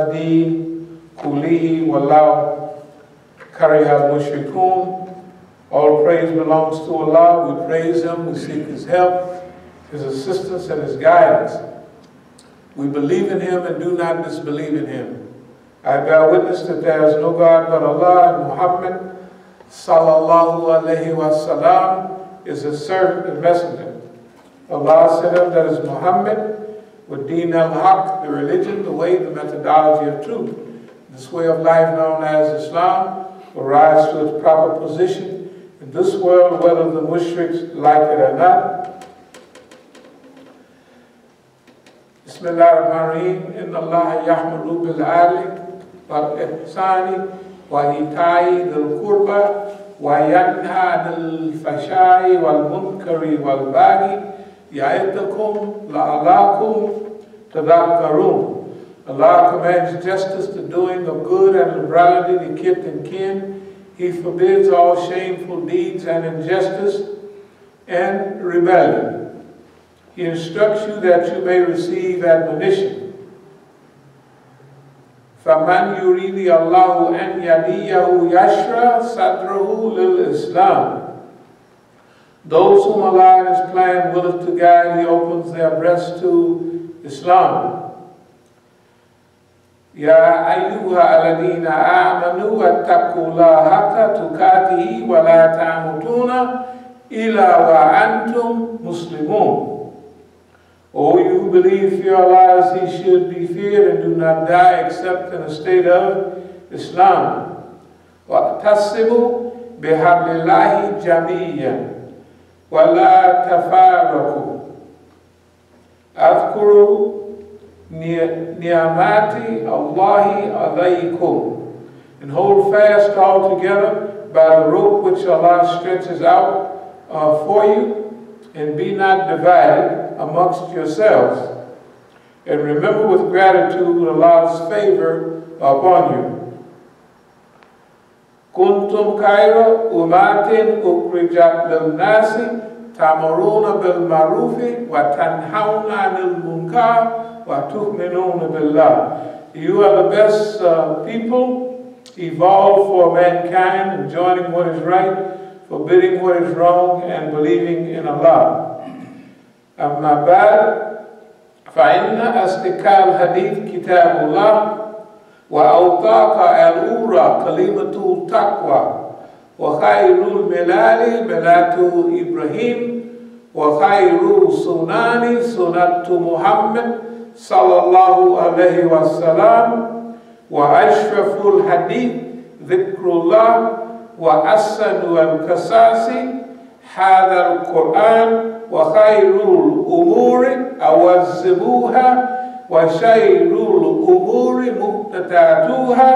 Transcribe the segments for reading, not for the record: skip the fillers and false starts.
Deen kulihi wallahu karihal mushrikun. All praise belongs to Allah. We praise Him, we seek His help, His assistance, and His guidance. We believe in Him and do not disbelieve in Him. I bear witness that there is no God but Allah, and Muhammad sallallahu alayhi wa sallam is His servant and messenger. Allah sent Him, that is Muhammad, with Deen al-Haq, the religion, the way, the methodology of truth. This way of life known as Islam will rise to its proper position in this world, whether the mushriks like it or not. Bismillah ar-Rahman ar-Rahim. Inna Allah yahmuru bil-'adli wal-ihsani wa ita'i dhil-qurba wa yanha 'anil fahsha'i wal-munkari wal-baghi ya'idukum la'alakum tadhakkarun. Allah commands justice, the doing of good, and liberality to kith and kin. He forbids all shameful deeds and injustice and rebellion. He instructs you that you may receive admonition. فَمَنْ يُرِيدِ اللَّهُ أَنْ يَهْدِيَهُ يَشْرَحْ صَدْرَهُ لِلْإِسْلَامِ. Those whom Allah in His plan willeth to guide, He opens their breasts to Islam. Ya ayyuha alladhina amanu wattaqullaha haqqa tuqatihi wa la tamutuna illa wa antum muslimun. O you who believe, fear Allah as He should be feared, and do not die except in a state of Islam. Wa'tasimu bihablillahi jamiyyan wa la tafarraqu. Adhkuru ni'amati Allahi alaykum, and hold fast all together by the rope which Allah stretches out for you, and be not divided amongst yourselves. And remember with gratitude Allah's favor upon you. Kuntum khayra ummatin ukhrijat lin-nasi ta'muruna bil ma'rufi wa tanhauna 'anil munkar wa tu'minuna billah. You are the best people evolved for mankind, enjoining what is right, forbidding what is wrong, and believing in Allah. Amma ba'd, fa'inna asdiqal hadith kitabullah wa awtaqa al-ura kalimatul taqwa wa khayrul milali milatu Ibrahim wa khayru sunani sunatu Muhammad sallallahu alayhi wa sallam wa ashraful hadith dhikrullah wa asanu al-kasasi hadha al-Qur'an wa khayrul umuri awazzibuha wa shayrul umuri muqtatatuha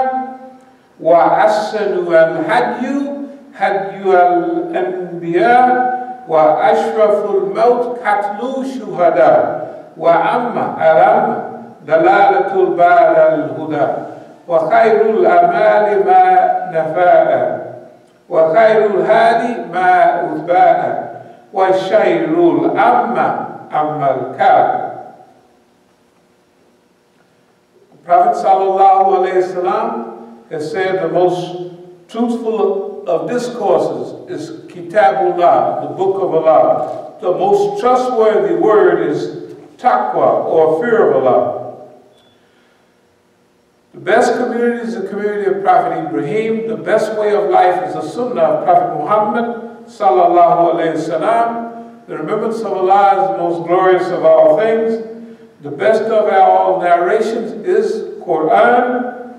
wa asanu al-hadyu hadyu al-anbiya wa ashraful maut katlu shuhada wa amma alama dalalatul ba'da al-huda wa khayrul amali ma nafa'a wa khayrul hadi ma utba'a wa shayrul amma al-ka'ba. The Prophet sallallahu alayhi wa sallam has said the most truthful of discourses is Kitabullah, the book of Allah. The most trustworthy word is taqwa, or fear of Allah. The best community is the community of Prophet Ibrahim. The best way of life is the sunnah of Prophet Muhammad sallallahu alayhi wasallam. The remembrance of Allah is the most glorious of all things. The best of all narrations is Quran.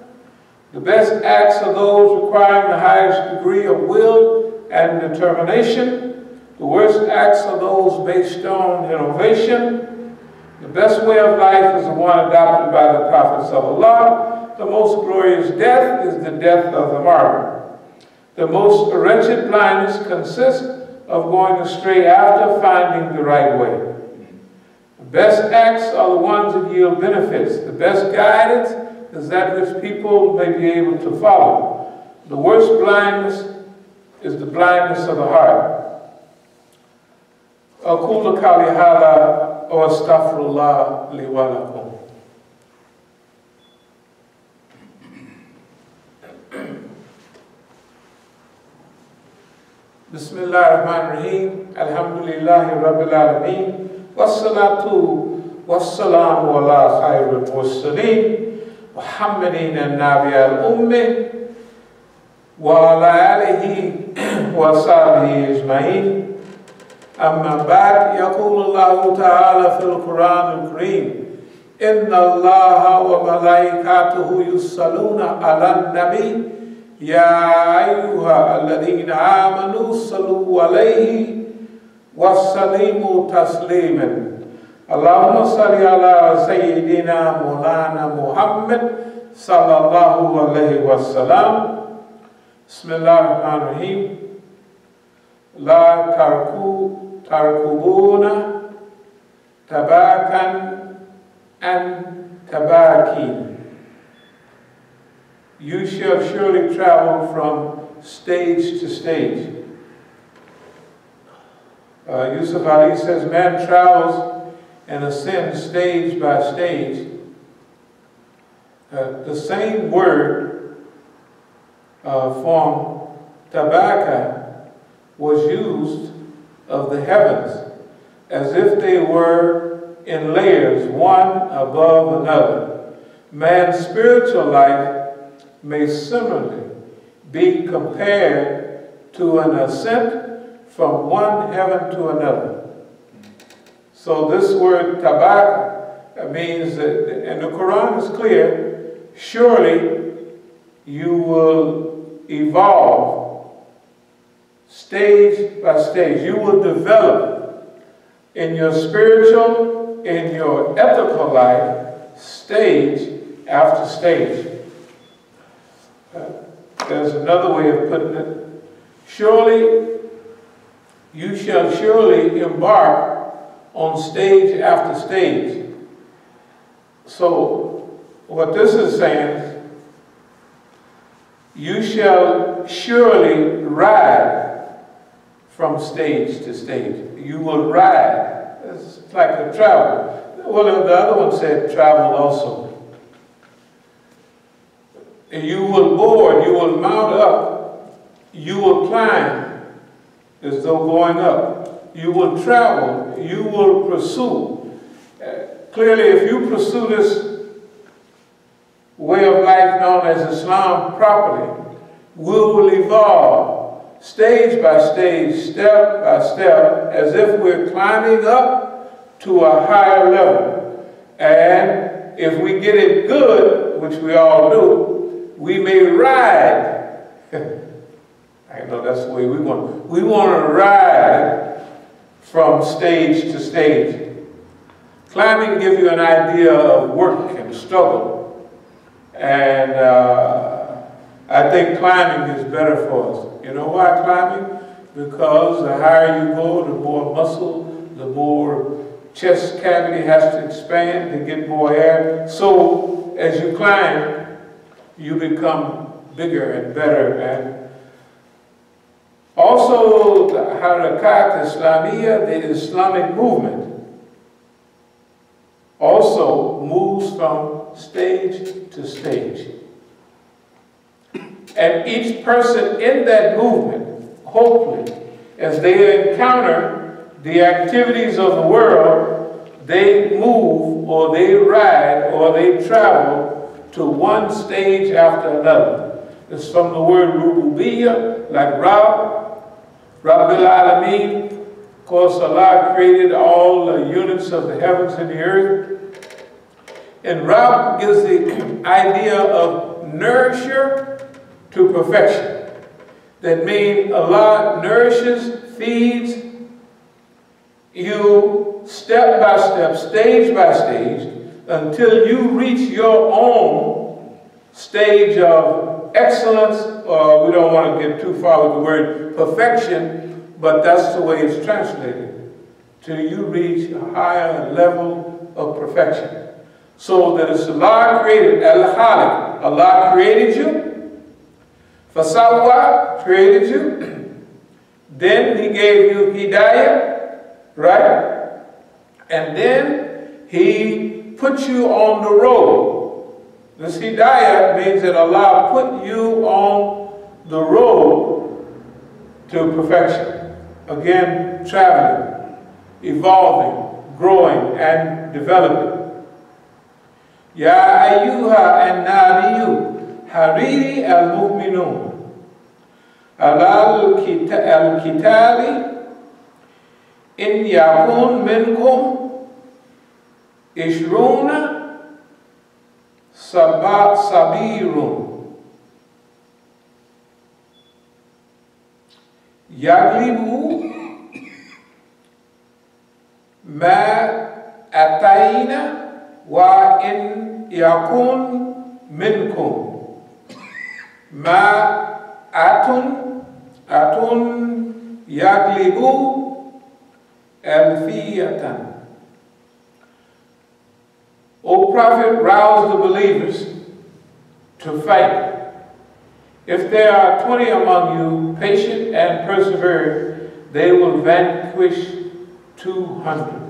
The best acts are those requiring the highest degree of will and determination. The worst acts are those based on innovation. The best way of life is the one adopted by the prophets of Allah. The most glorious death is the death of the martyr. The most wretched blindness consists of going astray after finding the right way. The best acts are the ones that yield benefits. The best guidance is that which people may be able to follow. The worst blindness is the blindness of the heart. أقول قولي هذا وأستغفر الله لي ولكم. Bismillahir-Rahmanir-Rahim. Alhamdulillahi Rabbil Alameen. Wassalatu wassalamu ala khairul mursaleen. Muhammadin an-Nabi al-Ummi. Wa ala alihi wa sahbihi ajma'in. أما بعد يقول الله تعالى في القرآن الكريم إن الله وملائكته يصلون على النبي يا أيها الذين آمنوا صلوا عليه وسلموا تسليما اللهم صل على سيدنا مولانا محمد صلى الله عليه وسلم بسم الله الرحمن الرحيم لا تركبون تباكا and tabakin. You shall surely travel from stage to stage. Yusuf Ali says, man travels and ascends stage by stage. The same word form tabaka was used of the heavens as if they were in layers, one above another. Man's spiritual life may similarly be compared to an ascent from one heaven to another. So this word tabaka means that, and the Quran is clear, surely you will evolve stage by stage. You will develop in your spiritual, in your ethical life, stage after stage. There's another way of putting it. Surely, you shall surely embark on stage after stage. So, what this is saying is, you shall surely ride from stage to stage. You will ride. It's like a travel. Well, the other one said travel also. And you will board, you will mount up, you will climb as though going up. You will travel, you will pursue. Clearly, if you pursue this way of life known as Islam properly, we will evolve stage by stage, step by step, as if we're climbing up to a higher level. And if we get it good, which we all do, we may ride. I know that's the way we want. We want to ride from stage to stage. Climbing gives you an idea of work and struggle. And I think climbing is better for us. You know why climbing? Because the higher you go, the more muscle, the more chest cavity has to expand to get more air. So as you climb, you become bigger and better. And also the Harakat Islamiyya, the Islamic movement, also moves from stage to stage. And each person in that movement, hopefully, as they encounter the activities of the world, they move or they ride or they travel to one stage after another. It's from the word rububiyyah, like Rabbil Alameen. Of course, Allah created all the units of the heavens and the earth. And Rab gives the idea of nourisher to perfection. That means Allah nourishes, feeds you step by step, stage by stage, until you reach your own stage of excellence, or we don't want to get too far with the word perfection, but that's the way it's translated, till you reach a higher level of perfection. So that it's Allah created, Al-Khaliq, Allah created you, Fasawa created you, then He gave you Hidayah, right? And then He put you on the road. This Hidayah means that Allah put you on the road to perfection. Again, traveling, evolving, growing, and developing. Ya ayyuha an-nabiyyu hariri al-mu'minun al-kitali in yakun minkum ishruna sabirun yaglibu ma atayna wa in yakun minkum ma atun yaglibu alfiyatan. O Prophet, rouse the believers to fight. If there are 20 among you, patient and persevering, they will vanquish 200.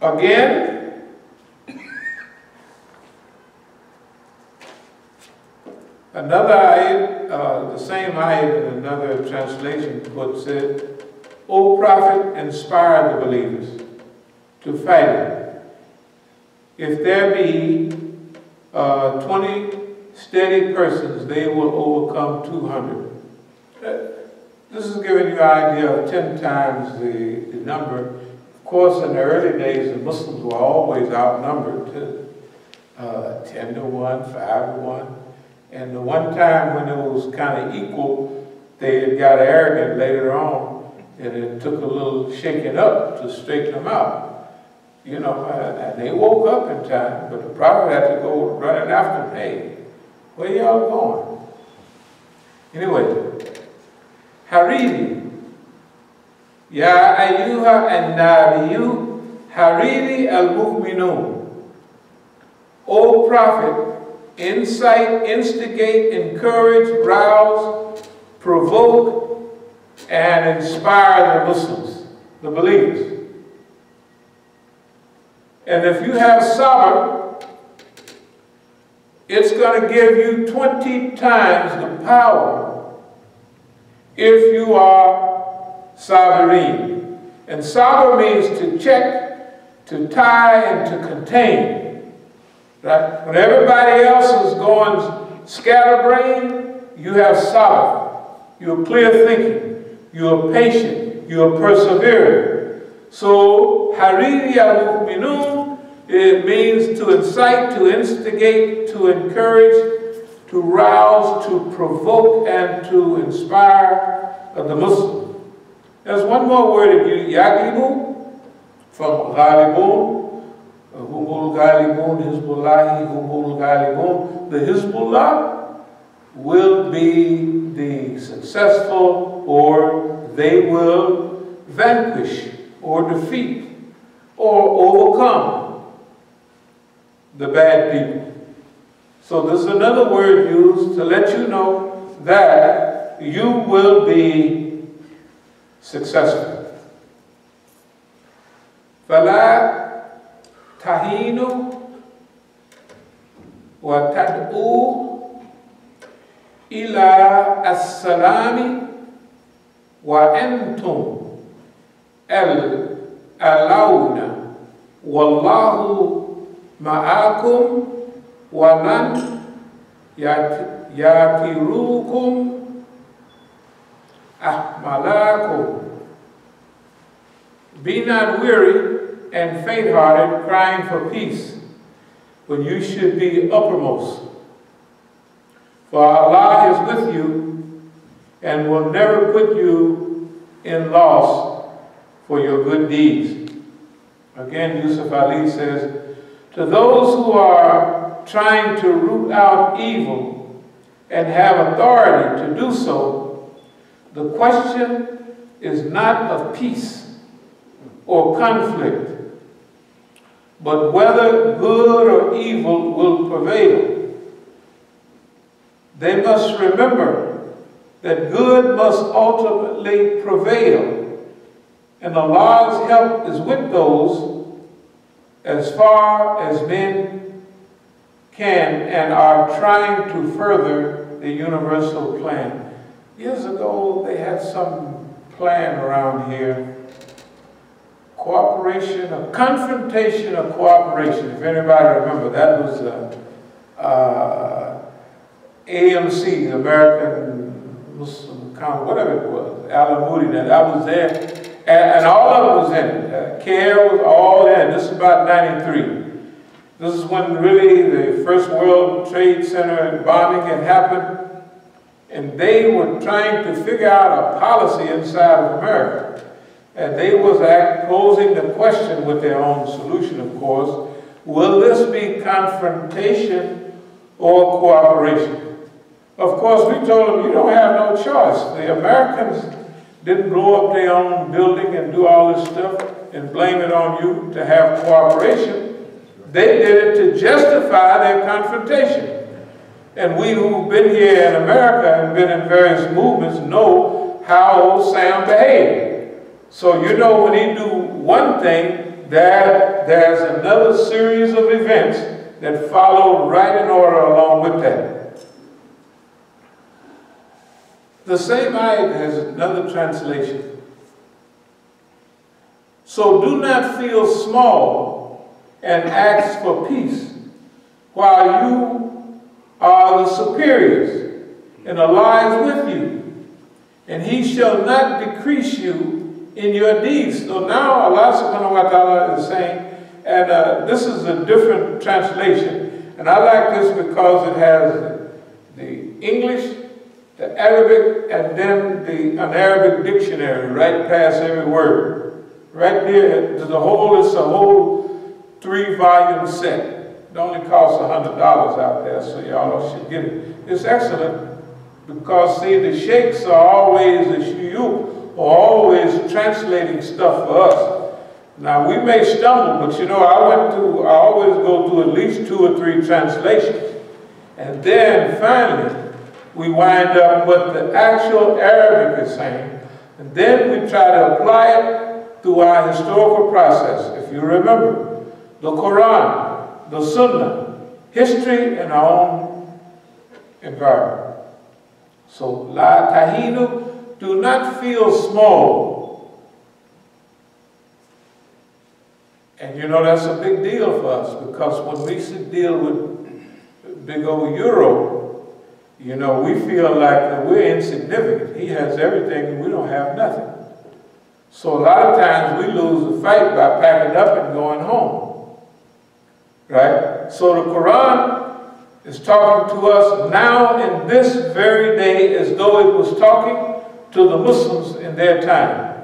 Again, another ayat, the same ayat in another translation puts it, O Prophet, inspire the believers to fight. If there be 20 steady persons, they will overcome 200. This is giving you an idea of 10 times the number. Of course, in the early days, the Muslims were always outnumbered to 10 to 1, 5 to 1. And the one time when it was kind of equal, they got arrogant later on, and it took a little shaking up to straighten them out. You know, and they woke up in time, but the Prophet had to go running after them. Hey, where y'all going? Anyway, Hariri. Ya ayyuha an-nabiyyu hariri al-mu'minun. O Prophet, incite, instigate, encourage, rouse, provoke, and inspire the Muslims, the believers. And if you have sabr, it's going to give you 20 times the power if you are sabirin. And sabr means to check, to tie, and to contain. Right? When everybody else is going scatterbrained, you have sabr. You're clear thinking. You're patient. You're persevering. So, hariri al-mu'minun, it means to incite, to instigate, to encourage, to rouse, to provoke, and to inspire the Muslim. There's one more word in yaglibu, from ghalibun, humul ghalibun, hizbullahi, humul ghalibun. The Hizbullah will be the successful, or they will vanquish, or defeat, or overcome the bad people. So there's another word used to let you know that you will be successful. فَلَا تَهِينُوا وَتَدْعُوا إِلَىٰ السَّلَامِ وَأَنْتُمْ الْأَلَوْنَ وَاللَّهُ مَعَكُمْ وَلَنْ يَأْتِرُوكُمْ أَحْمَلَاكُمْ. Be not weary and faint-hearted, crying for peace, when you should be uppermost. For Allah is with you and will never put you in loss for your good deeds. Again, Yusuf Ali says, to those who are trying to root out evil and have authority to do so, the question is not of peace or conflict, but whether good or evil will prevail. They must remember that good must ultimately prevail, and Allah's help is with those as far as men can and are trying to further the universal plan. Years ago, they had some plan around here, cooperation, a confrontation of cooperation. If anybody remember, that was AMC, the American Muslim Council, whatever it was, Alan Moody, that was there, and all of it was in it. CARE was all in. This is about 93. This is when really the first World Trade Center bombing had happened, and they were trying to figure out a policy inside of America. And they was posing the question with their own solution, of course, will this be confrontation or cooperation? Of course, we told them, you don't have no choice. The Americans didn't blow up their own building and do all this stuff and blame it on you to have cooperation. They did it to justify their confrontation. And we who've been here in America and been in various movements know how old Sam behaved. So you know when he do one thing, there's another series of events that follow right in order along with that. The same ayat has another translation. So do not feel small and ask for peace while you are the superiors, and Allah is with you, and He shall not decrease you in your deeds. So now Allah subhanahu wa ta'ala is saying, and this is a different translation, and I like this because it has the English, the Arabic, and then an Arabic dictionary right past every word. Right there, it's a whole 3-volume set. It only costs $100 out there, so y'all should get it. It's excellent because, see, the sheikhs are always, the shuyukh are always translating stuff for us. Now, we may stumble, but you know, I always go through at least 2 or 3 translations. And then, finally, we wind up what the actual Arabic is saying, and then we try to apply it through our historical process. If you remember, the Quran, the Sunnah, history, and our own environment. So, la tahinu, do not feel small. And you know that's a big deal for us, because when we deal with big old Euro, you know, we feel like we're insignificant. He has everything and we don't have nothing. So a lot of times we lose the fight by packing up and going home. Right? So the Quran is talking to us now in this very day as though it was talking to the Muslims in their time.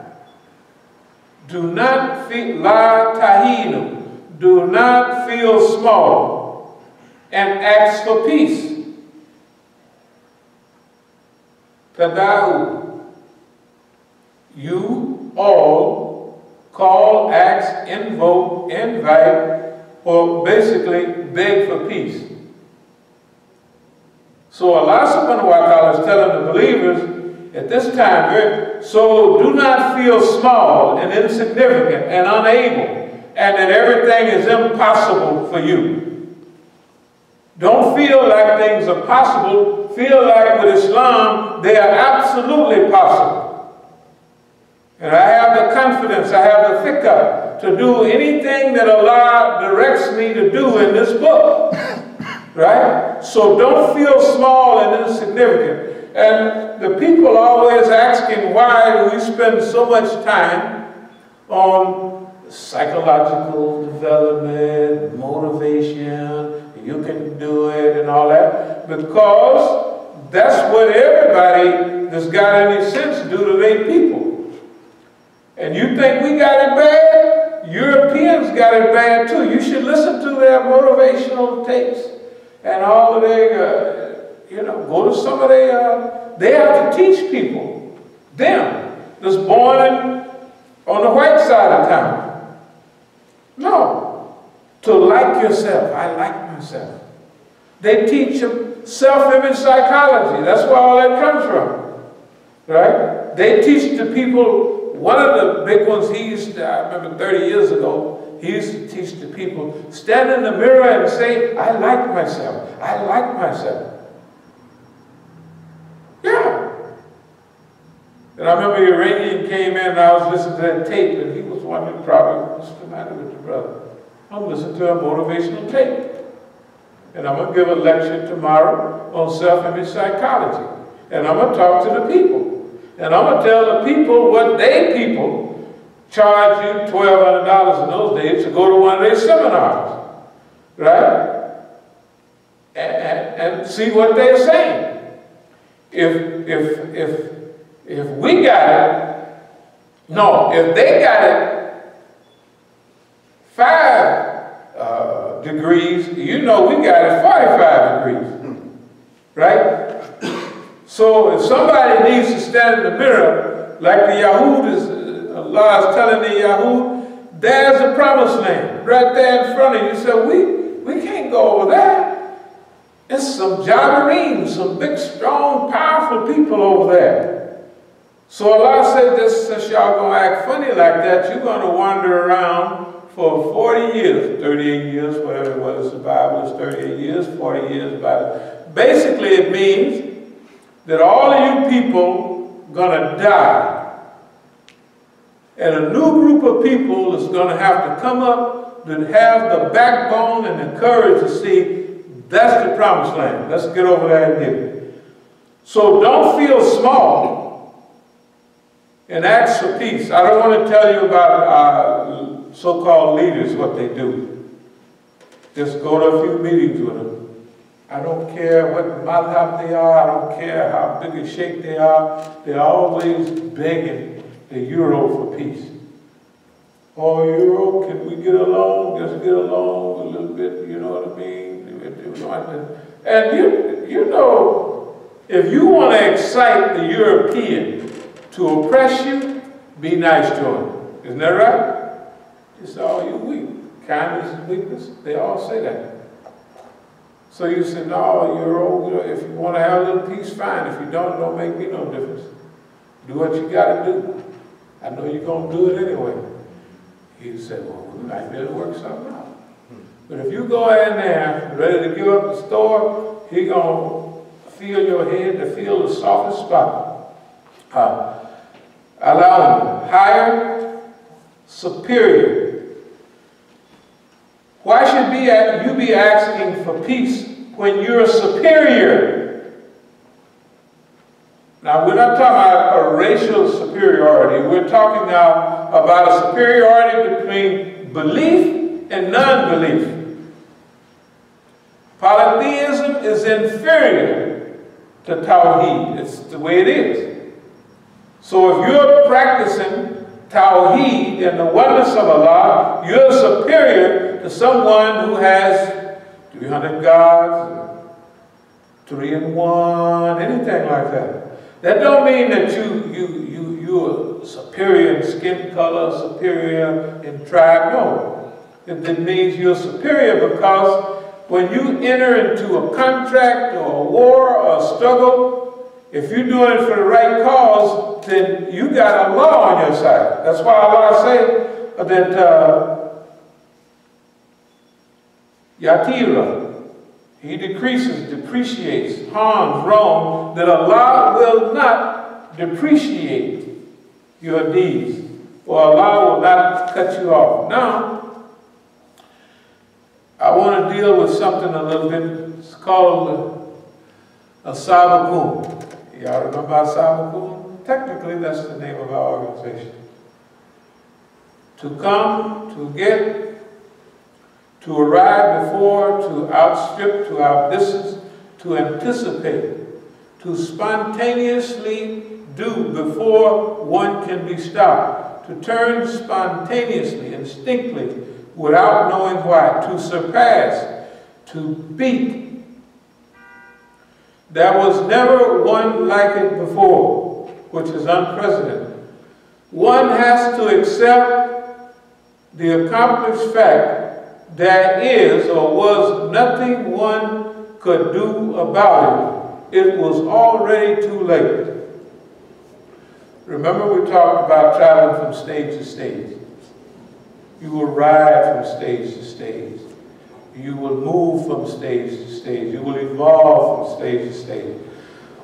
Do not feel, la tahinu, do not feel small and ask for peace. Tada'u, you all call, ask, invoke, invite, or basically beg for peace. So Allah subhanahu wa ta'ala is telling the believers at this time, so do not feel small and insignificant and unable, and that everything is impossible for you. Don't feel like things are possible. Feel like with Islam, they are absolutely possible. And I have the confidence, I have the thiqah to do anything that Allah directs me to do in this book. Right? So don't feel small and insignificant. And the people always asking why do we spend so much time on psychological development, motivation, you can do it and all that, because that's what everybody that's got any sense do to their people. And you think we got it bad? Europeans got it bad too. You should listen to their motivational tapes and all of their, go to some of their, they have to teach people, them, that's born on the white side of town. No. To like yourself. I like myself. They teach self-image psychology. That's where all that comes from. Right? They teach the people, one of the big ones I remember 30 years ago, he used to teach the people, stand in the mirror and say, I like myself. I like myself. Yeah. And I remember the Iranian came in and I was listening to that tape, and he was wondering probably, what's the matter with the brother? I'm listening to a motivational tape. And I'm going to give a lecture tomorrow on self-image psychology. And I'm going to talk to the people. And I'm going to tell the people what they people charge you $1,200 in those days to go to one of their seminars. Right? And see what they're saying. If we got it, no, if they got it 5 degrees, you know we got it 45 degrees, right? So if somebody needs to stand in the mirror, like the Yahud is, Allah is telling the Yahud, there's a promised land right there in front of you. So we can't go over there. It's some Jabbareen, some big, strong, powerful people over there. So Allah said, this, since y'all gonna act funny like that, you're gonna wander around for 40 years, 38 years, whatever it was, the Bible is 38 years, 40 years, Bible. Basically it means that all of you people gonna die. And a new group of people is gonna have to come up that have the backbone and the courage to see that's the promised land. Let's get over there and get it. So don't feel small and ask for peace. I don't want to tell you about so-called leaders, what they do. Just go to a few meetings with them. I don't care what madhab they are. I don't care how big a shape they are. They're always begging the Euro for peace. Oh, Euro, can we get along? Just get along a little bit, you know what I mean? And you know, if you want to excite the European to oppress you, be nice to him. Isn't that right? It's all you weak. Kindness is weakness. They all say that. So you say, no, Euro, if you want to have a little peace, fine. If you don't make me no difference. Do what you got to do. I know you're going to do it anyway. He said, well, we might be able to work something out. But if you go in there ready to give up the store, he's going to feel your head to feel the softest spot. Allow him. Higher, superior. Why should you be asking for peace when you're superior? Now, we're not talking about a racial superiority. We're talking now about a superiority between belief and non-belief. Polytheism is inferior to Tawheed. It's the way it is. So if you're practicing Tawheed and the oneness of Allah, you're superior to someone who has 300 gods, 3 in 1, anything like that. That don't mean that you're superior in skin color, superior in tribe. No. It means you're superior because when you enter into a contract or a war or a struggle, if you're doing it for the right cause, then you got a law on your side. That's why Allah say that Yatira, he decreases, depreciates, harms, wrong, that Allah will not depreciate your deeds, or Allah will not cut you off. Now, I want to deal with something a little bit. It's called As-Sabiqun. Y'all remember As-Sabiqun? Technically, that's the name of our organization. To come, to get, to arrive before, to outstrip, to outdistance, to anticipate, to spontaneously do before one can be stopped, to turn spontaneously, instinctively, without knowing why, to surpass, to beat. There was never one like it before, which is unprecedented. One has to accept the accomplished fact there is or was nothing one could do about it. It was already too late. Remember we talked about traveling from stage to stage. You will ride from stage to stage. You will move from stage to stage. You will evolve from stage to stage.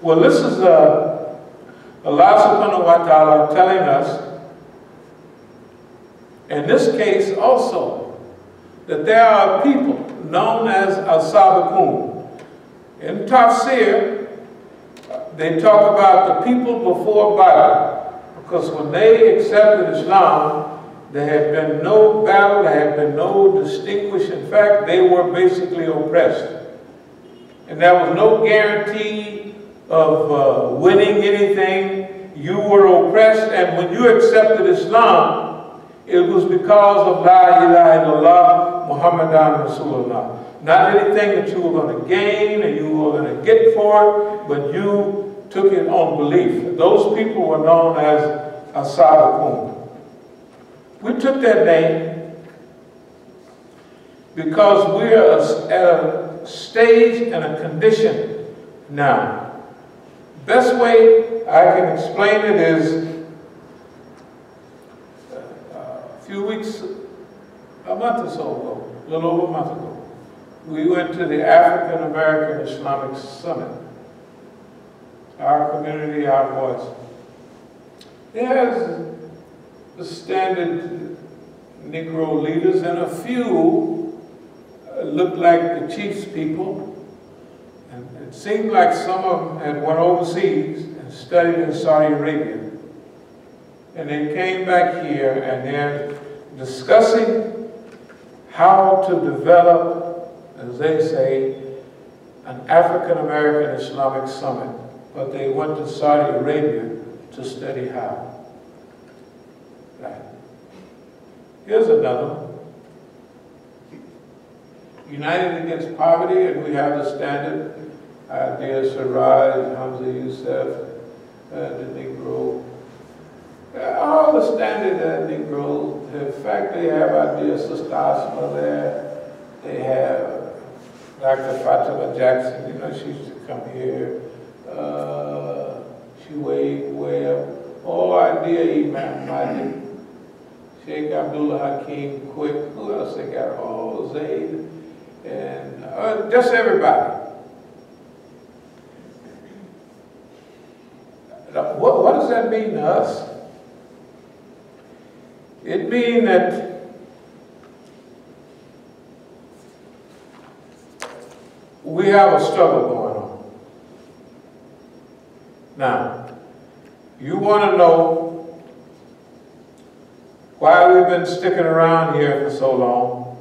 Well, this is Allah subhanahu wa ta'ala telling us, in this case also, that there are people known as As-Sabiqun. In Tafsir, they talk about the people before Badr, because when they accepted Islam, there had been no battle, there had been no distinguish. In fact, they were basically oppressed. And there was no guarantee of winning anything. You were oppressed, and when you accepted Islam, it was because of La ilaha illallah Muhammadan Rasulullah. Not anything that you were going to gain and you were going to get for it, but you took it on belief. Those people were known as As-Sabiqun. We took that name because we're at a stage and a condition now. Best way I can explain it is a month or so ago, a little over a month ago, we went to the African American Islamic Summit. Our community, our voice. It has the standard Negro leaders, and a few looked like the chief's people. And it seemed like some of them had went overseas and studied in Saudi Arabia. And they came back here and they're discussing how to develop, as they say, an African American Islamic Summit. But they went to Saudi Arabia to study how. Right. Here's another one. United Against Poverty, and we have the standard ideas, Siraj, Hamza Youssef, the Negro. All the standard Negroes. In fact, they have ideas, Sister Asma there. They have Dr. Fatima Jackson, you know, she used to come here. She way up. All idea, Imam Masjid. Sheikh Abdul Hakim Quick. Who else they got? Oh, Zayd. And just everybody. What does that mean to us? It means that we have a struggle going on. Now, you want to know why we've been sticking around here for so long.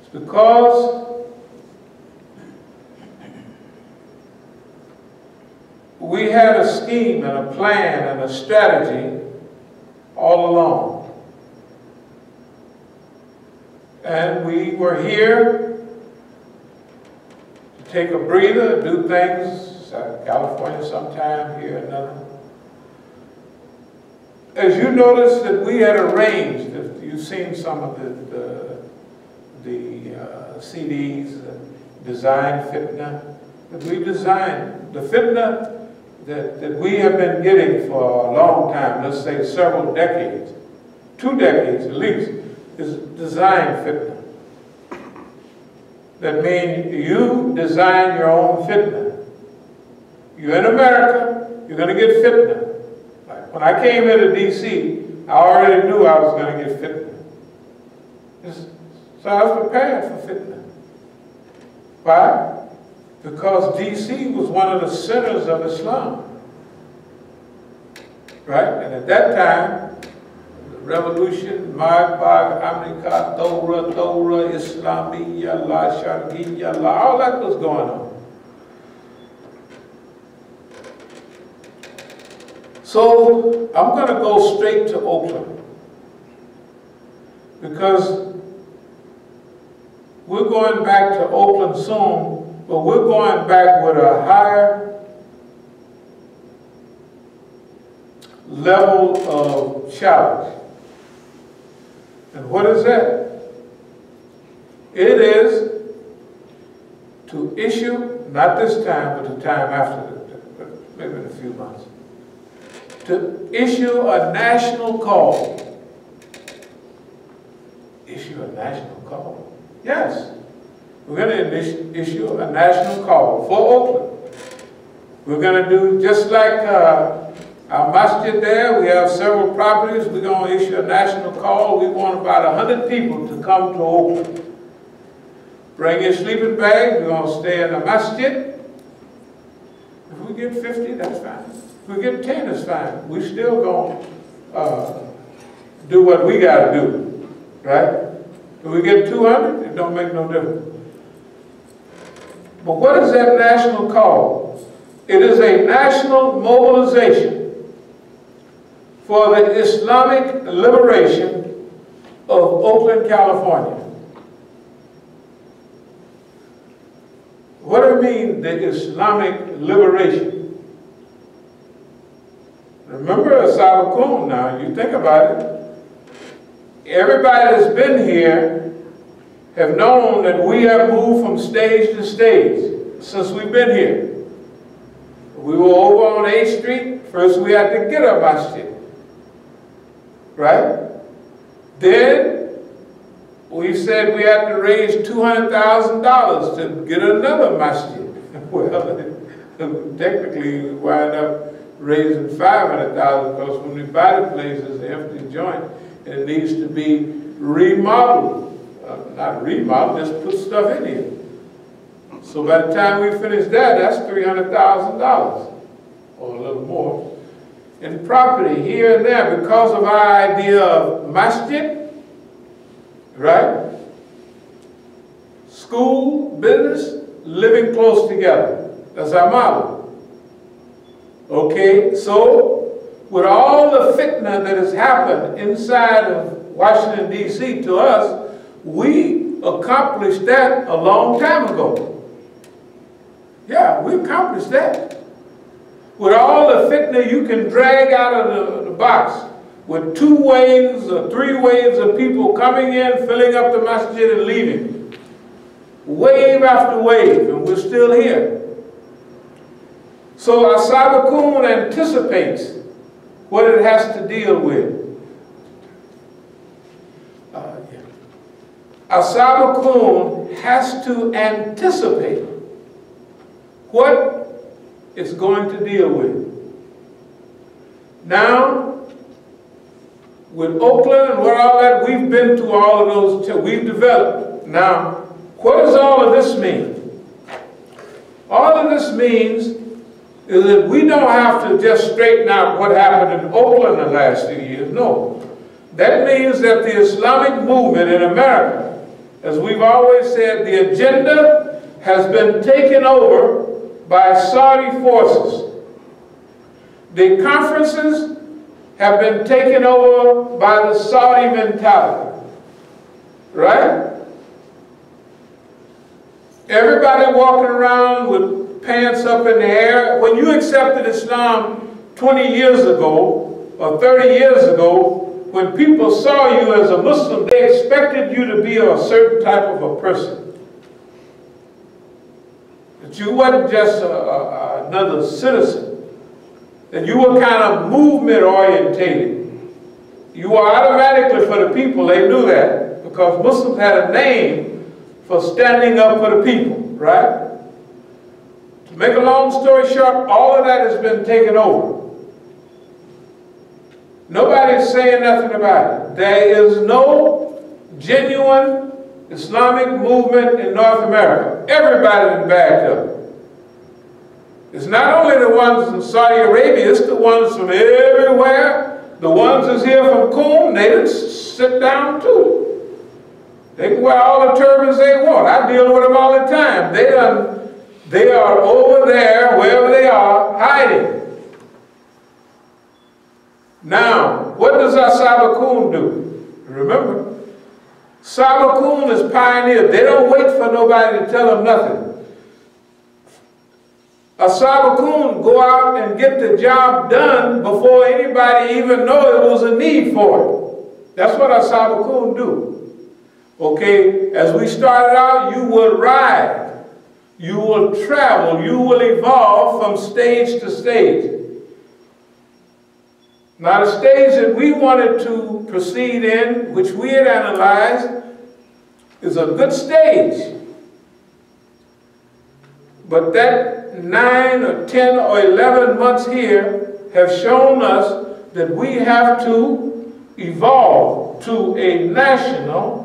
It's because we had a scheme and a plan and a strategy all along. And we were here to take a breather, do things, California sometime, here another. As you notice that we had arranged, if you've seen some of the CDs, Design Fitna, that we designed. The Fitna that we have been getting for a long time, let's say several decades, 2 decades at least, is Design Fitna. That means you design your own fitna. You're in America, you're going to get fitna. Like when I came here to DC, I already knew I was going to get fitna. So I was prepared for fitna. Why? Because DC was one of the centers of Islam. Right? And at that time, revolution, Magbag, America, Dora, Islamiyya, La Shargiyya, all that was going on. So I'm going to go straight to Oakland because we're going back to Oakland soon, but we're going back with a higher level of challenge. And what is that? It is to issue, not this time, but the time after, maybe in a few months, to issue a national call. Issue a national call? Yes. We're going to issue a national call for Oakland. We're going to do just like Our masjid there, we have several properties. We're going to issue a national call. We want about 100 people to come to Oakland. Bring your sleeping bag. We're going to stay in the masjid. If we get 50, that's fine. If we get 10, it's fine. We still going to do what we got to do, right? If we get 200, it don't make no difference. But what is that national call? It is a national mobilization for the Islamic liberation of Oakland, California. What do you mean, the Islamic liberation? Remember As-Sabiqun now, you think about it. Everybody that's been here have known that we have moved from stage to stage since we've been here. We were over on 8th Street. First we had to get a masjid, right? Then we said we had to raise $200,000 to get another masjid. Well, technically we wind up raising $500,000 because when we buy the place, it's an empty joint and it needs to be remodeled. Not remodeled, just put stuff in here. So by the time we finish that, that's $300,000 or a little more. In property here and there, because of our idea of masjid, right? School, business, living close together. That's our model. Okay, so with all the fitna that has happened inside of Washington, D.C. to us, we accomplished that a long time ago. Yeah, we accomplished that. With all the fitna you can drag out of the box, with 2 waves or 3 waves of people coming in, filling up the masjid and leaving. Wave after wave, and we're still here. So As-Sabiqun anticipates what it has to deal with. As-Sabiqun has to anticipate what it's going to deal with. Now, with Oakland and what all that, we've been to all of those, we've developed. Now, what does all of this mean? All of this means is that we don't have to just straighten out what happened in Oakland the last few years. No. That means that the Islamic movement in America, as we've always said, the agenda has been taken over by Saudi forces. The conferences have been taken over by the Saudi mentality. Right? Everybody walking around with pants up in the air. When you accepted Islam 20 years ago or 30 years ago, when people saw you as a Muslim, they expected you to be a certain type of a person. That you wasn't just another citizen. That you were kind of movement orientated. You were automatically for the people. They knew that because Muslims had a name for standing up for the people, right? To make a long story short, all of that has been taken over. Nobody's saying nothing about it. There is no genuine Islamic movement in North America. Everybody's been backed up. It's not only the ones in Saudi Arabia, it's the ones from everywhere. The ones that's here from Qum, they didn't sit down too. They can wear all the turbans they want. I deal with them all the time. They are over there, wherever they are, hiding. Now, what does As-Sabiqun do? Remember, Sabiqun is pioneers. They don't wait for nobody to tell them nothing. As-Sabiqun go out and get the job done before anybody even know there was a need for it. That's what As-Sabiqun do. Okay, as we started out, you will ride, you will travel, you will evolve from stage to stage. Now the stage that we wanted to proceed in, which we had analyzed, is a good stage. But that 9 or 10 or 11 months here have shown us that we have to evolve to a national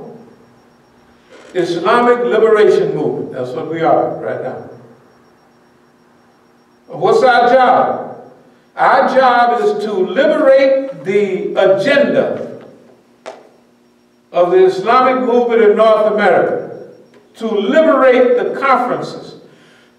Islamic liberation movement. That's what we are right now. What's our job? Our job is to liberate the agenda of the Islamic movement in North America, to liberate the conferences,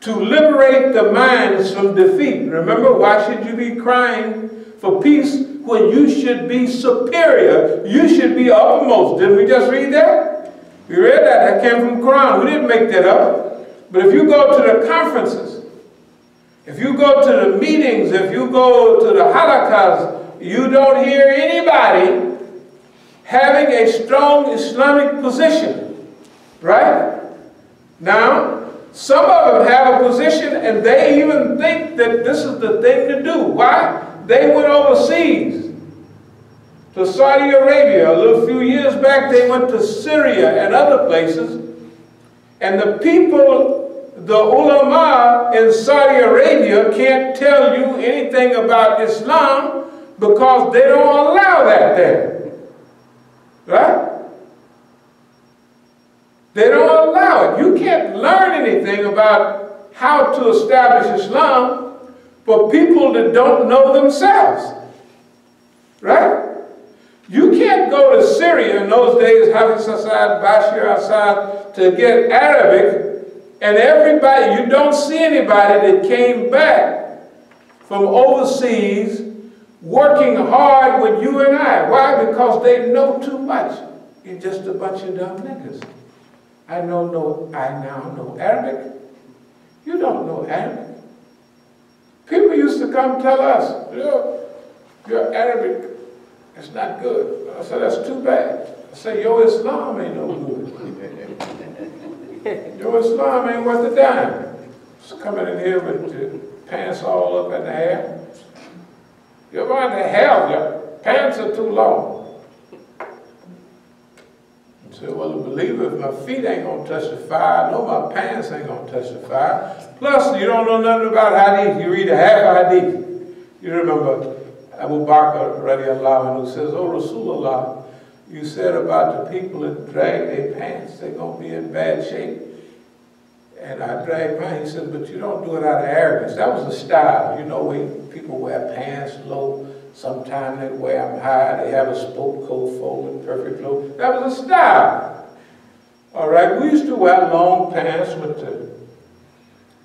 to liberate the minds from defeat. Remember, why should you be crying for peace when you should be superior? You should be uppermost. Didn't we just read that? We read that. That came from the Quran. We didn't make that up. But if you go to the conferences, if you go to the meetings, if you go to the halakas, you don't hear anybody having a strong Islamic position, right? Now, some of them have a position and they even think that this is the thing to do. Why? They went overseas to Saudi Arabia. A little few years back, they went to Syria and other places. And the people, the ulama in Saudi Arabia can't tell you anything about Islam because they don't allow that there. Right? They don't allow it. You can't learn anything about how to establish Islam for people that don't know themselves. Right? You can't go to Syria in those days, Hafiz Assad, Bashir Assad, to get Arabic, and everybody, you don't see anybody that came back from overseas working hard with you and I. Why? Because they know too much. You're just a bunch of dumb niggas. I now know Arabic. You don't know Arabic. People used to come tell us, your Arabic is not good. I said, that's too bad. I said, your Islam ain't no good. Your Islam ain't worth a dime. Just coming in here with your pants all up in the air. You're going to hell, your pants are too long. I said, well, a believer, if my feet ain't going to touch the fire, I know my pants ain't going to touch the fire. Plus, you don't know nothing about hadith. You read a half hadith. You remember Abu Bakr radiallahu anhu says, oh, Rasulullah, you said about the people that drag their pants, they're going to be in bad shape. And I dragged mine. He said, but you don't do it out of arrogance. That was the style. You know, people wear pants low. Sometimes they wear them high. They have a sport coat folded perfect low. That was the style. All right. We used to wear long pants with the,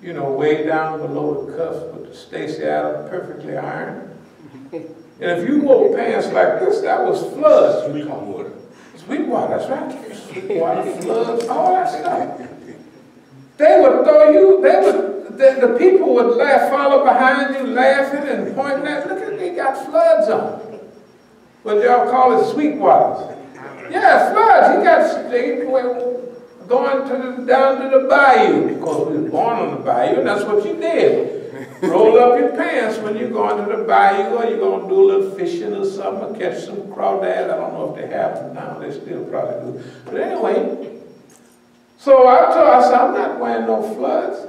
you know, way down below the cuffs with the Stacy Adams perfectly ironed. And if you wore pants like this, that was floods. Sweet water. Sweet water, that's right. Sweet water, floods, all that stuff. They would throw you, the people would laugh, follow behind you, laughing and pointing at, look at, they got floods on. What y'all call it, sweet waters. Yeah, floods. He got, they going down to the bayou. Of course, we were born on the bayou, and that's what you did. Roll up your pants when you're going to the bayou, or you're going to do a little fishing or something, or catch some crawdads. I don't know if they have them now. They still probably do. But anyway, so I said, I'm not wearing no floods.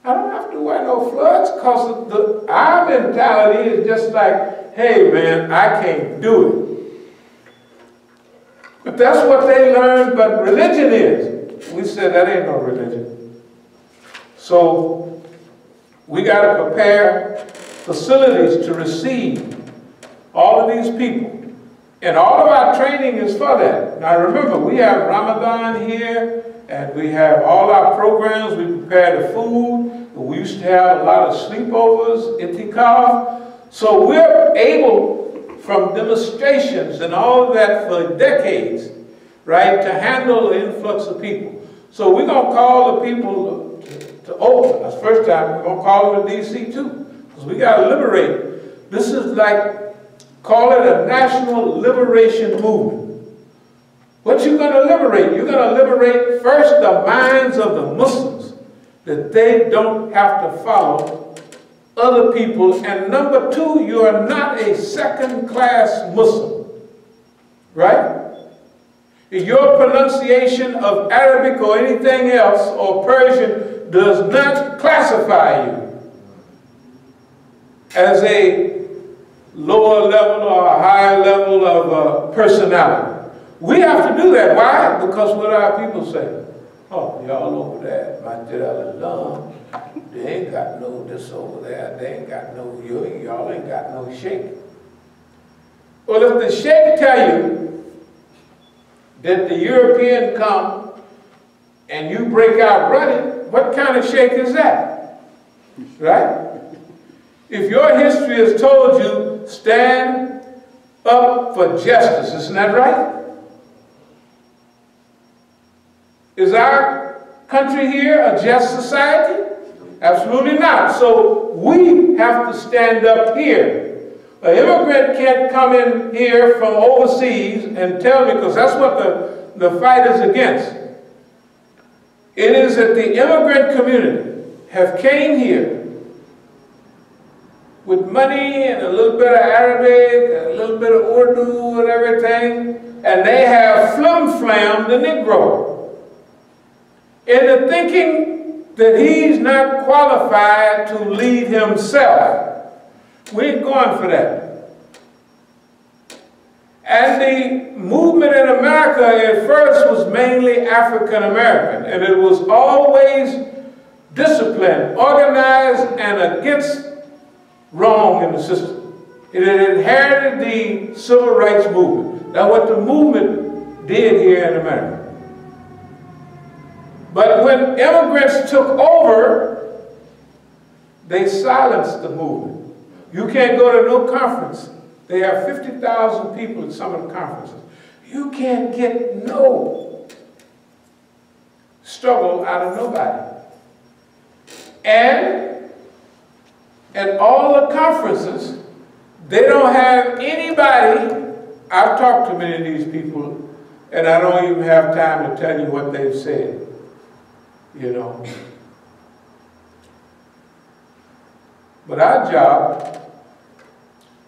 I don't have to wear no floods because our mentality is just like, hey man, I can't do it. But that's what they learned, but religion is. We said that ain't no religion. So we got to prepare facilities to receive all of these people. And all of our training is for that. Now remember, we have Ramadan here, and we have all our programs. We prepare the food. We used to have a lot of sleepovers, itikaf. So we're able, from demonstrations and all of that for decades, right, to handle the influx of people. So we're going to call the people to Oakland. That's the first time. We're going to call them to D.C. too, because we got to liberate. This is like, call it a national liberation movement. What you going to liberate? You're going to liberate first the minds of the Muslims, that they don't have to follow other people. And number two, you are not a second-class Muslim, right? Your pronunciation of Arabic or anything else or Persian does not classify you. as a lower level or a higher level of personality. We have to do that. Why? Because what our people say? Oh, y'all over there, Masjid al-Islam, they ain't got no this over there, they ain't got no y'all ain't got no sheikh. Well, if the sheikh tell you that the European come and you break out running, what kind of sheikh is that? Right? If your history has told you, stand up for justice, isn't that right? Is our country here a just society? Absolutely not. So we have to stand up here. An immigrant can't come in here from overseas and tell me, because that's what the fight is against. It is that the immigrant community have came here with money and a little bit of Arabic, and a little bit of Urdu and everything, and they have flim-flammed the Negro into thinking that he's not qualified to lead himself. We ain't going for that. And the movement in America at first was mainly African American, and it was always disciplined, organized, and against wrong in the system. It had inherited the civil rights movement. That's what the movement did here in America. But when immigrants took over, they silenced the movement. You can't go to no conference. They have 50,000 people at some of the conferences. You can't get no struggle out of nobody. And at all the conferences, they don't have anybody. I've talked to many of these people, and I don't even have time to tell you what they've said. You know. But our job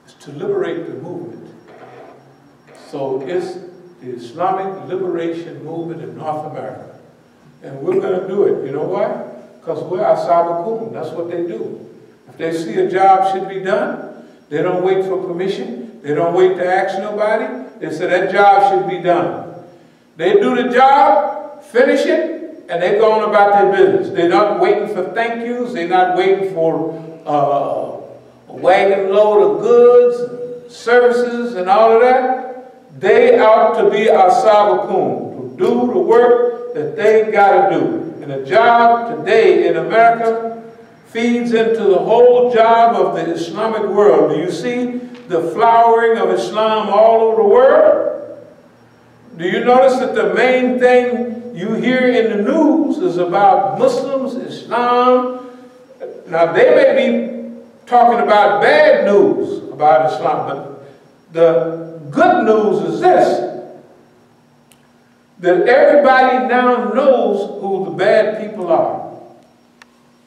is to liberate the movement. So it's the Islamic liberation movement in North America. And we're going to do it. You know why? Because we're As-Sabiqun. That's what they do. If they see a job should be done, they don't wait for permission. They don't wait to ask nobody. They say that job should be done. They do the job, finish it, and they go on about their business. They're not waiting for thank yous. They're not waiting for a wagon load of goods, services, and all of that. They ought to be As-Sabiqun, to do the work that they got to do. And the job today in America feeds into the whole job of the Islamic world. Do you see the flowering of Islam all over the world? Do you notice that the main thing you hear in the news is about Muslims, Islam? Now, they may be talking about bad news about Islam, but the good news is this, that everybody now knows who the bad people are,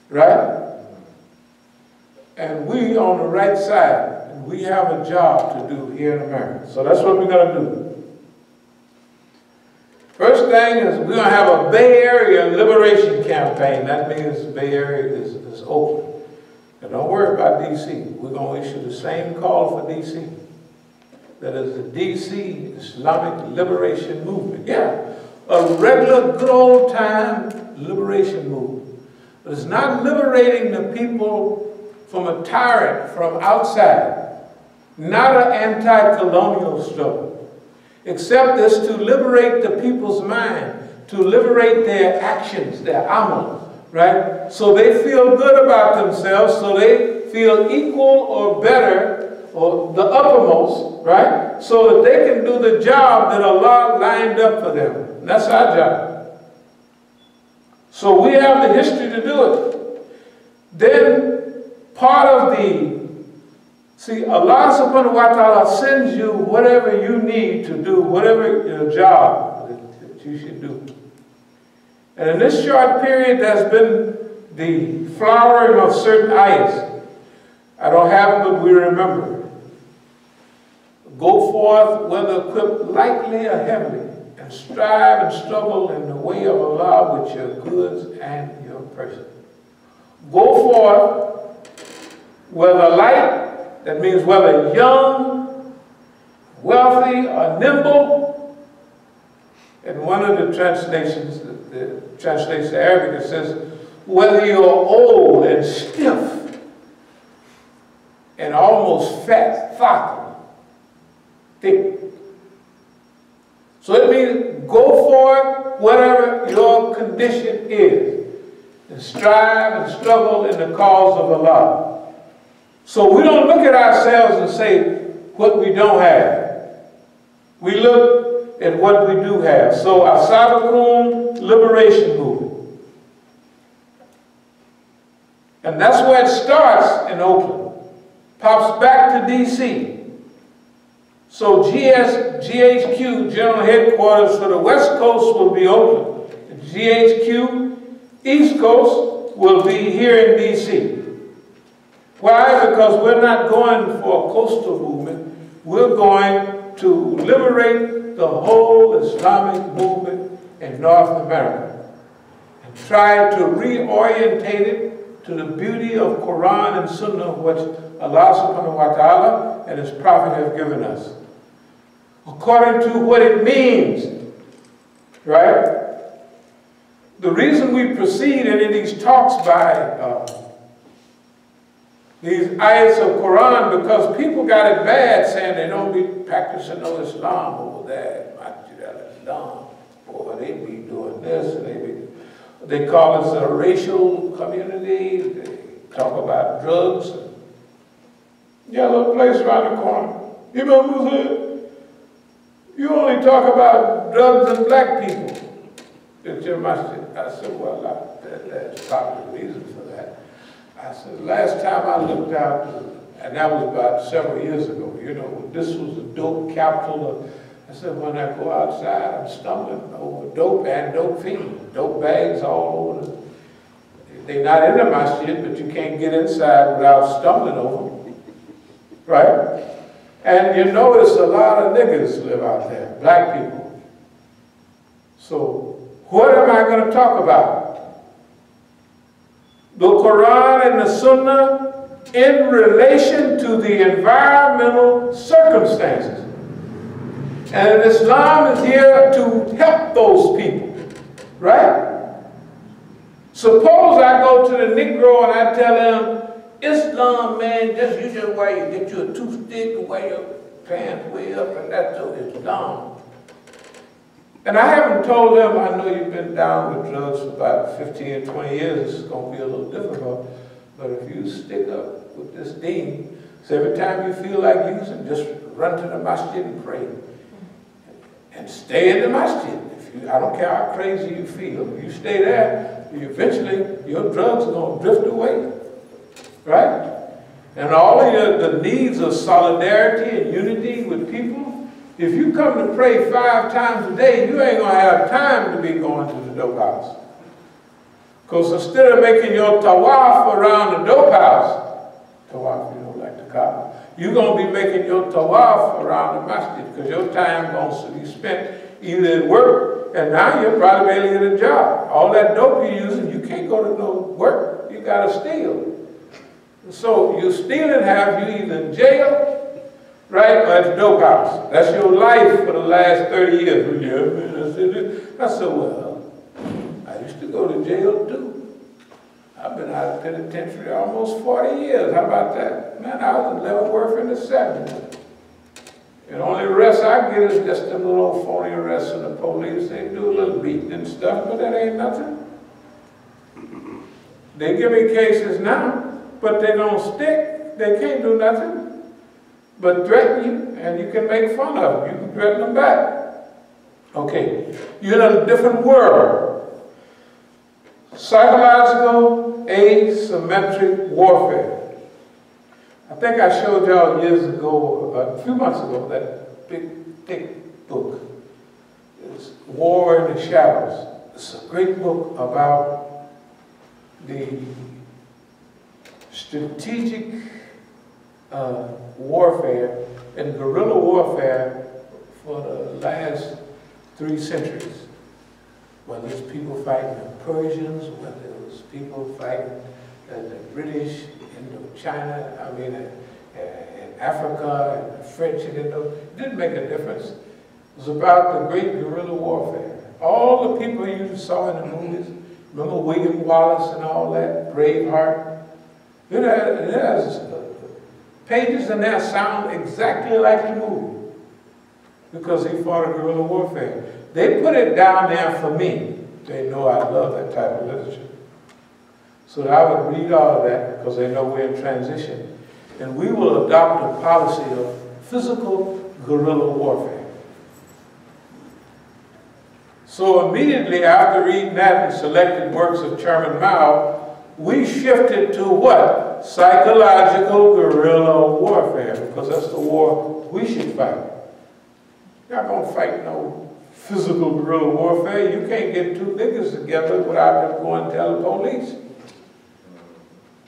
right? And we on the right side, and we have a job to do here in America. So that's what we're going to do. First thing is we're going to have a Bay Area liberation campaign. That means the Bay Area is open. And don't worry about D.C. We're going to issue the same call for D.C. That is the D.C. Islamic Liberation Movement. Yeah, a regular good old time liberation movement. But it's not liberating the people from a tyrant from outside. Not an anti-colonial struggle. Except this to liberate the people's mind, to liberate their actions, their amal, right? So they feel good about themselves, so they feel equal or better, or the uppermost, right? So that they can do the job that Allah lined up for them. And that's our job. So we have the history to do it. Then part of see, Allah subhanahu wa ta'ala sends you whatever you need to do, whatever your job that you should do. And in this short period, there's been the flowering of certain ayahs. I don't have them, but we remember. Go forth, whether equipped lightly or heavily, and strive and struggle in the way of Allah with your goods and your person. Go forth whether light, that means whether young, wealthy, or nimble. In one of the translations, the translates to Arabic, it says, whether you're old and stiff and almost fat, thick. So it means go for it, whatever your condition is, and strive and struggle in the cause of Allah. So we don't look at ourselves and say what we don't have. We look at what we do have. So As-Sabiqun liberation movement. And that's where it starts in Oakland. Pops back to DC. So GHQ, General Headquarters for the West Coast, will be Oakland. And GHQ, East Coast, will be here in DC. Why? Because we're not going for a coastal movement. We're going to liberate the whole Islamic movement in North America and try to reorientate it to the beauty of Quran and Sunnah, which Allah subhanahu wa ta'ala and His Prophet have given us, according to what it means, right? The reason we proceed in these talks by these ayats of Quran, because people got it bad saying they don't be practicing no Islam over there, Masjid al-Islam. Boy, they be doing this, and they call us a racial community, they talk about drugs. Yeah, a little place around the corner. Imam Musa, you only talk about drugs and black people at your masjid. I said, well, that's probably the reason for that. I said, last time I looked out, and that was about several years ago, you know, this was the dope capital. I said, when I go outside, I'm stumbling over dope and dope fiends, dope bags all over. They're not in the masjid, but you can't get inside without stumbling over them, right? And you notice a lot of niggas live out there, black people. So what am I going to talk about? The Quran and the Sunnah in relation to the environmental circumstances. And Islam is here to help those people, right? Suppose I go to the Negro and I tell him, Islam, man, you just wear, you get you a toothpick and wear your pants way up, and that's Islam. And I haven't told them, I know you've been down with drugs for about 15 or 20 years, this is going to be a little difficult, but if you stick up with this deen, so every time you feel like using, just run to the masjid and pray. And stay in the masjid. I don't care how crazy you feel, you stay there, eventually your drugs are going to drift away, right? And all of the needs of solidarity and unity with people, if you come to pray 5 times a day, you ain't going to have time to be going to the dope house. Because instead of making your tawaf around the dope house, tawaf, you don't like the Kaaba, you're going to be making your tawaf around the masjid, because your time going to be spent either at work, and now you're probably barely get a job. All that dope you're using, you can't go to no work. You got to steal. So you steal and have you either in jail, right, or at the dope house. That's your life for the last 30 years. Well, yeah, man, I said, well, I used to go to jail too. I've been out of penitentiary almost 40 years. How about that? Man, I was in Leavenworth in the 70s. And the only arrest I get is just them little old phony arrests from the police. They do a little beating and stuff, but that ain't nothing. They give me cases now, but they don't stick. They can't do nothing but threaten you, and you can make fun of them. You can threaten them back. Okay, you're in a different world. Psychological asymmetric warfare. I think I showed y'all years ago, a few months ago, that big, thick book. It's War in the Shadows. It's a great book about the strategic warfare and guerrilla warfare for the last 3 centuries. Whether it's people fighting the Persians, whether it was people fighting the British, China, I mean, in Africa, and the French, and it didn't make a difference. It was about the great guerrilla warfare. All the people you saw in the movies, remember William Wallace and all that, Braveheart? It has pages in there sound exactly like the movie because he fought a guerrilla warfare. They put it down there for me. They know I love that type of literature. So I would read all of that because they know we're in transition. And we will adopt a policy of physical guerrilla warfare. So immediately after reading that and selected works of Chairman Mao, we shifted to what? Psychological guerrilla warfare, because that's the war we should fight. You're not going to fight no physical guerrilla warfare. You can't get two niggas together without them going to tell the police.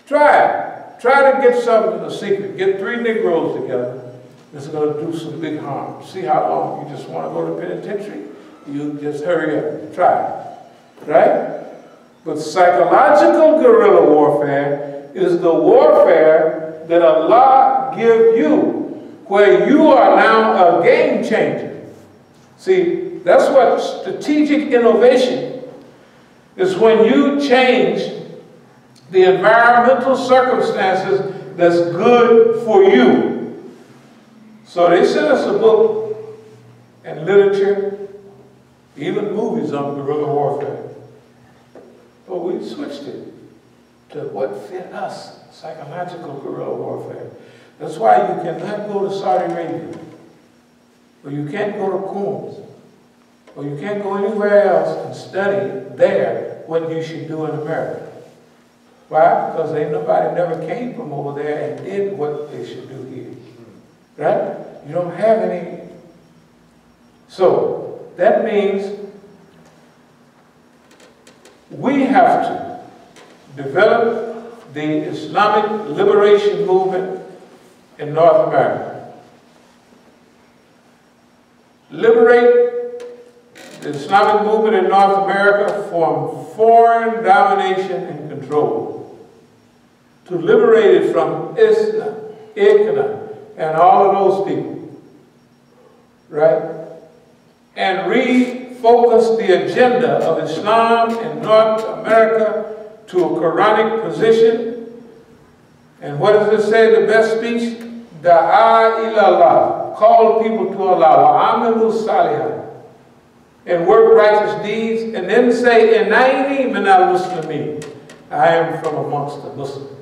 Try it. Try to get something in a secret. Get 3 Negroes together. It's going to do some big harm. See how long you just want to go to penitentiary? You just hurry up. Try it. Right? But psychological guerrilla warfare is the warfare that Allah gives you, where you are now a game changer. See, that's what strategic innovation is, when you change the environmental circumstances that's good for you. So they sent us a book and literature, even movies on guerrilla warfare. But we switched it to what fit us, psychological guerrilla warfare. That's why you cannot go to Saudi Arabia, or you can't go to Coons, or you can't go anywhere else and study there what you should do in America. Why? Because ain't nobody never came from over there and did what they should do here. Right? You don't have any. So that means we have to develop the Islamic liberation movement in North America. Liberate the Islamic movement in North America from foreign domination and control. To liberate it from Islam, Ikna, and all of those people. Right? And refocus the agenda of Islam in North America to a Quranic position. And what does it say, the best speech? Da'a ilallah. Call people to Allah. Wa'amilu salihah. And work righteous deeds. And then say, Inaini minal muslimin. I am from amongst the Muslims.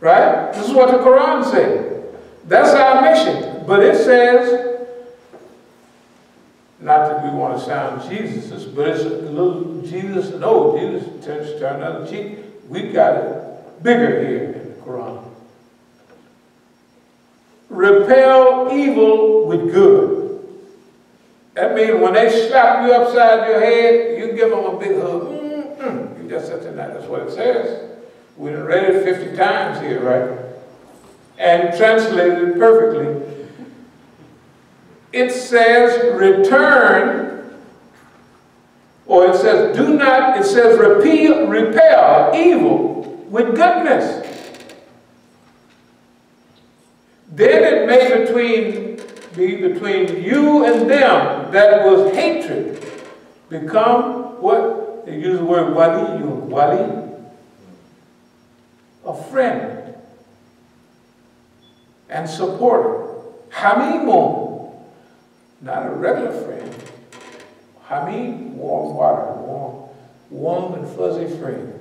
Right? This is what the Quran says. That's our mission. But it says, not that we want to sound Jesus, but it's a little Jesus. No, Jesus turns to another cheek. We got it bigger here in the Quran. Repel evil with good. That means when they slap you upside your head, you give them a big hug. You just said that. That's what it says. We done read it 50 times here, right? And translated it perfectly. It says return, or it says do not, it says repel evil with goodness. Then it may be between you and them that was hatred become what? They use the word wali, a friend and supporter. Hamimun, not a regular friend. Hamim, warm water, warm and fuzzy friend.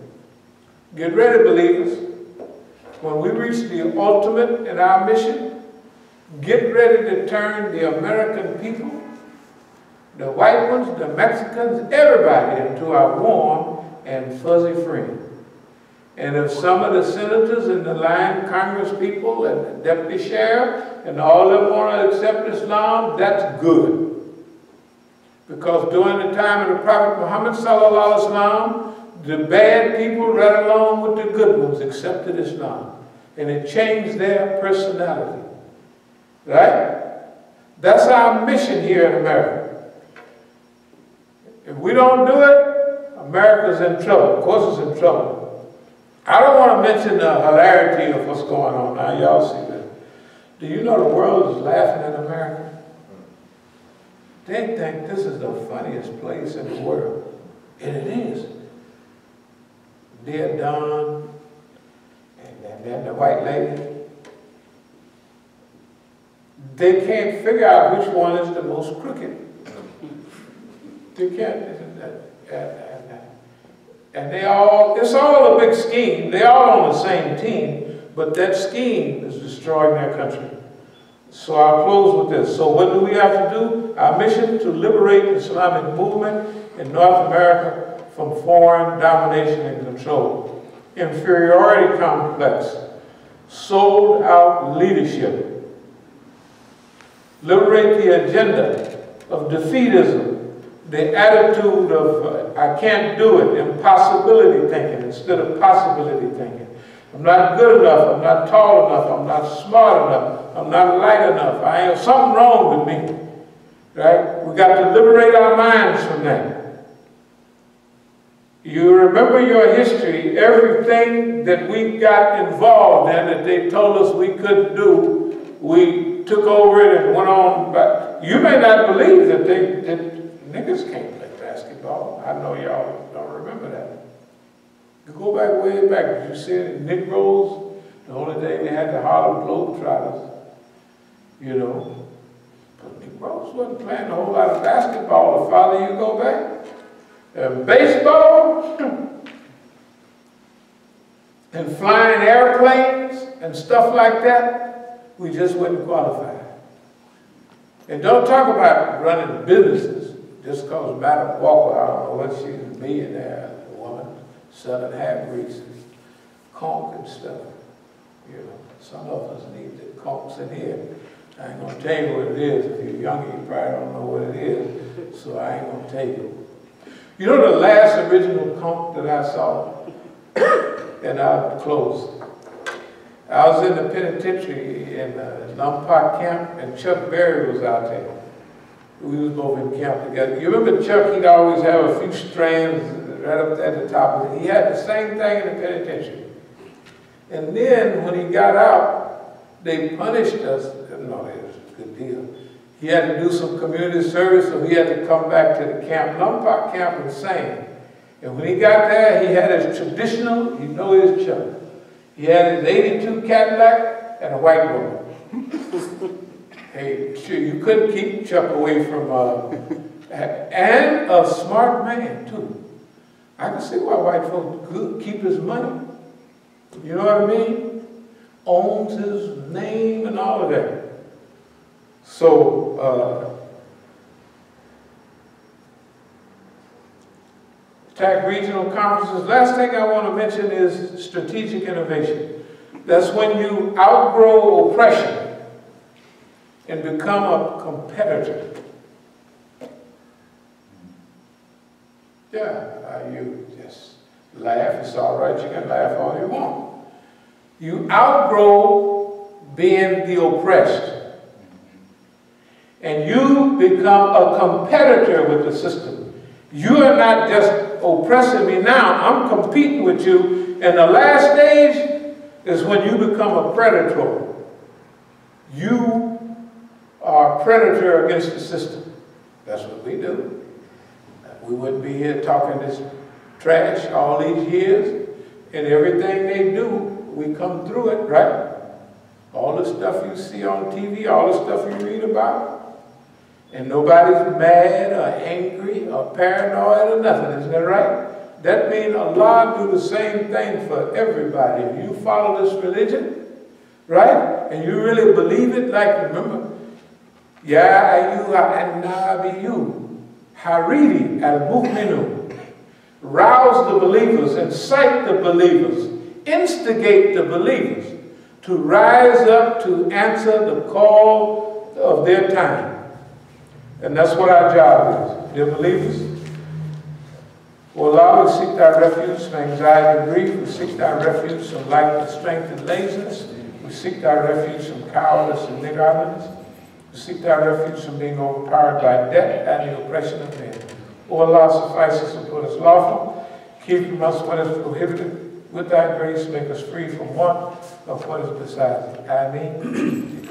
Get ready, believers. When we reach the ultimate in our mission, get ready to turn the American people, the white ones, the Mexicans, everybody into our warm and fuzzy friend. And if some of the senators and the line Congress people and the deputy sheriff and all of them want to accept Islam, that's good. Because during the time of the Prophet Muhammad sallallahu alaihi wasallam, the bad people right along with the good ones accepted Islam. And it changed their personality. Right? That's our mission here in America. If we don't do it, America's in trouble. Of course it's in trouble. I don't want to mention the hilarity of what's going on now. Y'all see that. Do you know the world is laughing at America? They think this is the funniest place in the world. And it is. Dear Don, and then the white lady, they can't figure out which one is the most crooked. They can't. And they all, it's all a big scheme. They're all on the same team, but that scheme is destroying their country. So I'll close with this. So what do we have to do? Our mission to liberate the Islamic movement in North America from foreign domination and control. Inferiority complex. Sold out leadership. Liberate the agenda of defeatism. The attitude of I can't do it, impossibility thinking instead of possibility thinking. I'm not good enough, I'm not tall enough, I'm not smart enough, I'm not light enough, I ain't something wrong with me. Right? We got to liberate our minds from that. You remember your history, everything that we got involved in that they told us we couldn't do, we took over it and went on. But you may not believe that niggas can't play basketball. I know y'all don't remember that. You go back way back. Did you see it in Negroes? The only day they had the Harlem Globetrotters. You know. But Negroes wasn't playing a whole lot of basketball the farther you go back. And baseball and flying airplanes and stuff like that, we just wouldn't qualify. And don't talk about running businesses. Just because Madam Walker, I don't know what she's a millionaire, a woman, selling hair grease and conch and stuff. You know, some of us need the conchs in here. I ain't gonna tell you what it is. If you're younger, you probably don't know what it is, so I ain't gonna tell you. You know the last original conch that I saw, and I'll close. I was in the penitentiary in Lompoc camp, and Chuck Berry was out there. We was both in camp together. You remember Chuck, he'd always have a few strands right up at the top of it. He had the same thing in the penitentiary. And then when he got out, they punished us. No, it was a good deal. He had to do some community service, so he had to come back to the camp. Lompoc camp was sane. And when he got there, he had his traditional, you know his Chuck. He had his 82 Cadillac and a white woman. Hey, sure, you couldn't keep Chuck away from, and a smart man too. I can see why white folks could keep his money. You know what I mean? Owns his name and all of that. So, TAC regional conferences. Last thing I want to mention is strategic innovation. That's when you outgrow oppression and become a competitor. Yeah, you just laugh, it's all right, you can laugh all you want. You outgrow being the oppressed. And you become a competitor with the system. You are not just oppressing me now, I'm competing with you. And the last stage is when you become a predator. You are a predator against the system. That's what we do. We wouldn't be here talking this trash all these years. And everything they do, we come through it, right? All the stuff you see on TV, all the stuff you read about. And nobody's mad or angry or paranoid or nothing, isn't that right? That means Allah do the same thing for everybody. If you follow this religion, right? And you really believe it, like, remember, Ya ayyuha an-nabiyyu hariri al-mu'minu. Rouse the believers, incite the believers, instigate the believers to rise up to answer the call of their time. And that's what our job is, dear believers. O Allah, we seek thy refuge from anxiety and grief. We seek thy refuge from lack of strength and laziness. We seek thy refuge from cowardice and niggardliness. We seek thy refuge from being overpowered by debt and the oppression of men. O Allah, suffice us and put us lawful. Keep from us what is prohibited. With thy grace, make us free from want of what is beside thee. Ameen.